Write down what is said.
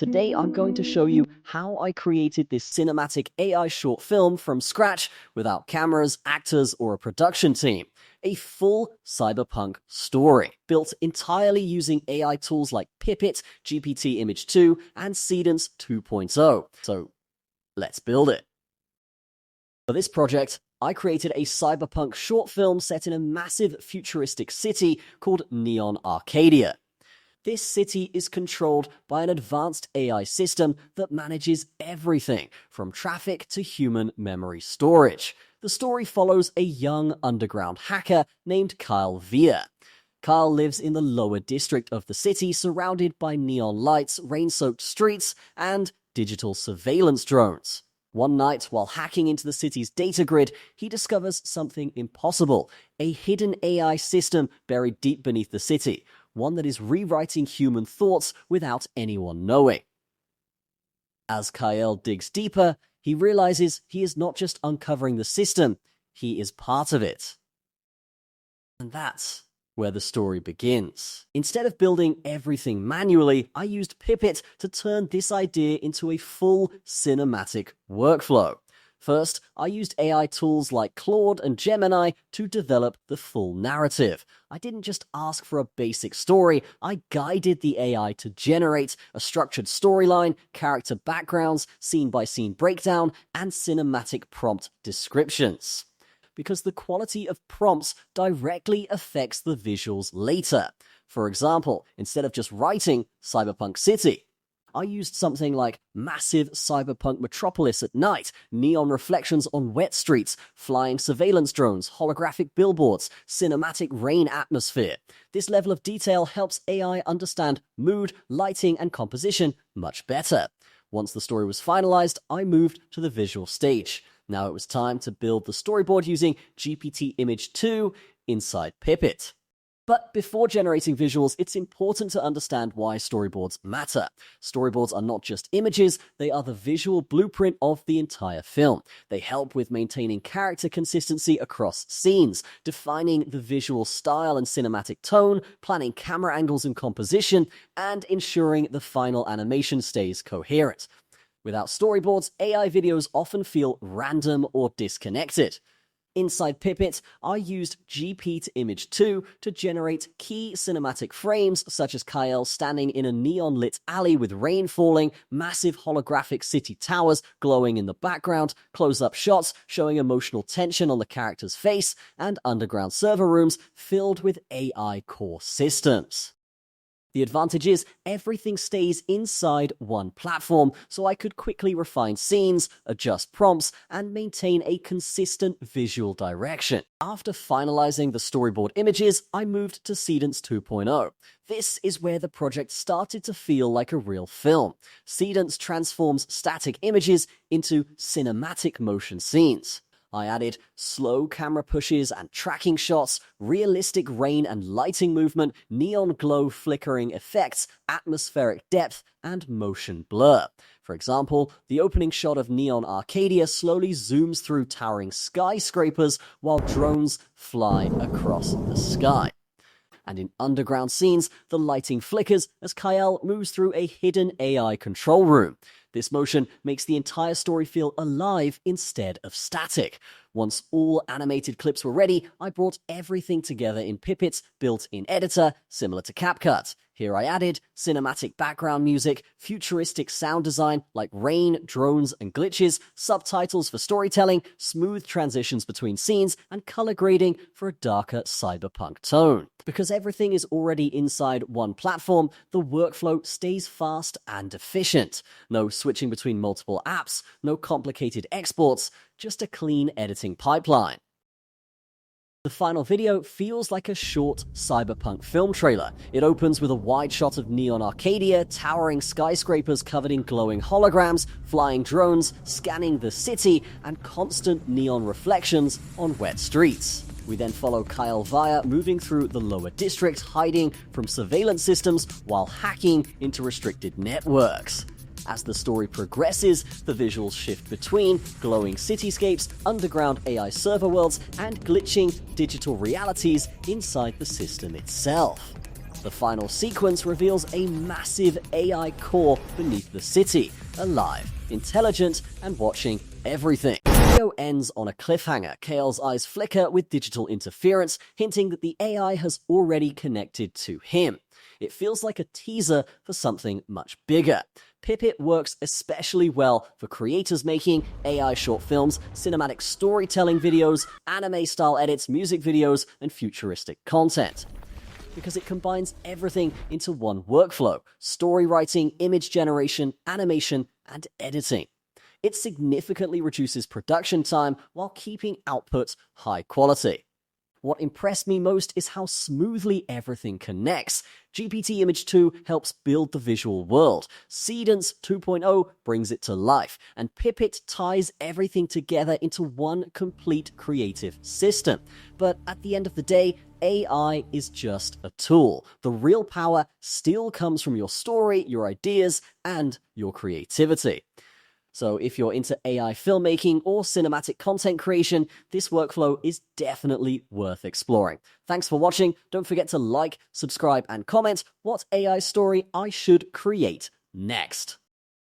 Today I'm going to show you how I created this cinematic AI short film from scratch without cameras, actors, or a production team. A full cyberpunk story, built entirely using AI tools like Pippit, GPT Image 2, and Cadence 2.0. So let's build it. For this project, I created a cyberpunk short film set in a massive futuristic city called Neon Arcadia. This city is controlled by an advanced AI system that manages everything from traffic to human memory storage. The story follows a young underground hacker named Kyle Via. Kyle lives in the lower district of the city, surrounded by neon lights, rain-soaked streets, and digital surveillance drones. One night, while hacking into the city's data grid, he discovers something impossible: a hidden AI system buried deep beneath the city, one that is rewriting human thoughts without anyone knowing. As Kyle digs deeper, he realizes he is not just uncovering the system, he is part of it. And that's where the story begins. Instead of building everything manually, I used Pippit to turn this idea into a full cinematic workflow. First, I used AI tools like Claude and Gemini to develop the full narrative. I didn't just ask for a basic story, I guided the AI to generate a structured storyline, character backgrounds, scene-by-scene breakdown, and cinematic prompt descriptions. Because the quality of prompts directly affects the visuals later. For example, instead of just writing Cyberpunk City, I used something like massive cyberpunk metropolis at night, neon reflections on wet streets, flying surveillance drones, holographic billboards, cinematic rain atmosphere. This level of detail helps AI understand mood, lighting, and composition much better. Once the story was finalized, I moved to the visual stage. Now it was time to build the storyboard using GPT Image 2 inside Pippit. But before generating visuals, it's important to understand why storyboards matter. Storyboards are not just images, they are the visual blueprint of the entire film. They help with maintaining character consistency across scenes, defining the visual style and cinematic tone, planning camera angles and composition, and ensuring the final animation stays coherent. Without storyboards, AI videos often feel random or disconnected. Inside Pippit, I used GPT Image 2 to generate key cinematic frames, such as Kyle standing in a neon-lit alley with rain falling, massive holographic city towers glowing in the background, close-up shots showing emotional tension on the character's face, and underground server rooms filled with AI core systems. The advantage is everything stays inside one platform, so I could quickly refine scenes, adjust prompts, and maintain a consistent visual direction. After finalizing the storyboard images, I moved to Cadence 2.0. This is where the project started to feel like a real film. Cadence transforms static images into cinematic motion scenes. I added slow camera pushes and tracking shots, realistic rain and lighting movement, neon glow flickering effects, atmospheric depth, and motion blur. For example, the opening shot of Neon Arcadia slowly zooms through towering skyscrapers while drones fly across the sky. And in underground scenes, the lighting flickers as Kyle moves through a hidden AI control room. This motion makes the entire story feel alive instead of static. Once all animated clips were ready, I brought everything together in Pippit's built-in editor, similar to CapCut. Here I added cinematic background music, futuristic sound design like rain, drones, and glitches, subtitles for storytelling, smooth transitions between scenes, and color grading for a darker cyberpunk tone. Because everything is already inside one platform, the workflow stays fast and efficient. No switching between multiple apps, no complicated exports, just a clean editing pipeline. The final video feels like a short cyberpunk film trailer. It opens with a wide shot of Neon Arcadia, towering skyscrapers covered in glowing holograms, flying drones, scanning the city, and constant neon reflections on wet streets. We then follow Kyle Via moving through the lower district, hiding from surveillance systems while hacking into restricted networks. As the story progresses, the visuals shift between glowing cityscapes, underground AI server worlds, and glitching digital realities inside the system itself. The final sequence reveals a massive AI core beneath the city, alive, intelligent, and watching everything. The video ends on a cliffhanger. Kale's eyes flicker with digital interference, hinting that the AI has already connected to him. It feels like a teaser for something much bigger. Pippit works especially well for creators making AI short films, cinematic storytelling videos, anime-style edits, music videos, and futuristic content, because it combines everything into one workflow: story writing, image generation, animation, and editing. It significantly reduces production time while keeping output high quality. What impressed me most is how smoothly everything connects. GPT Image 2 helps build the visual world, Seedance 2.0 brings it to life, and Pippit ties everything together into one complete creative system. But at the end of the day, AI is just a tool. The real power still comes from your story, your ideas, and your creativity. So if you're into AI filmmaking or cinematic content creation, this workflow is definitely worth exploring. Thanks for watching. Don't forget to like, subscribe, and comment what AI story I should create next.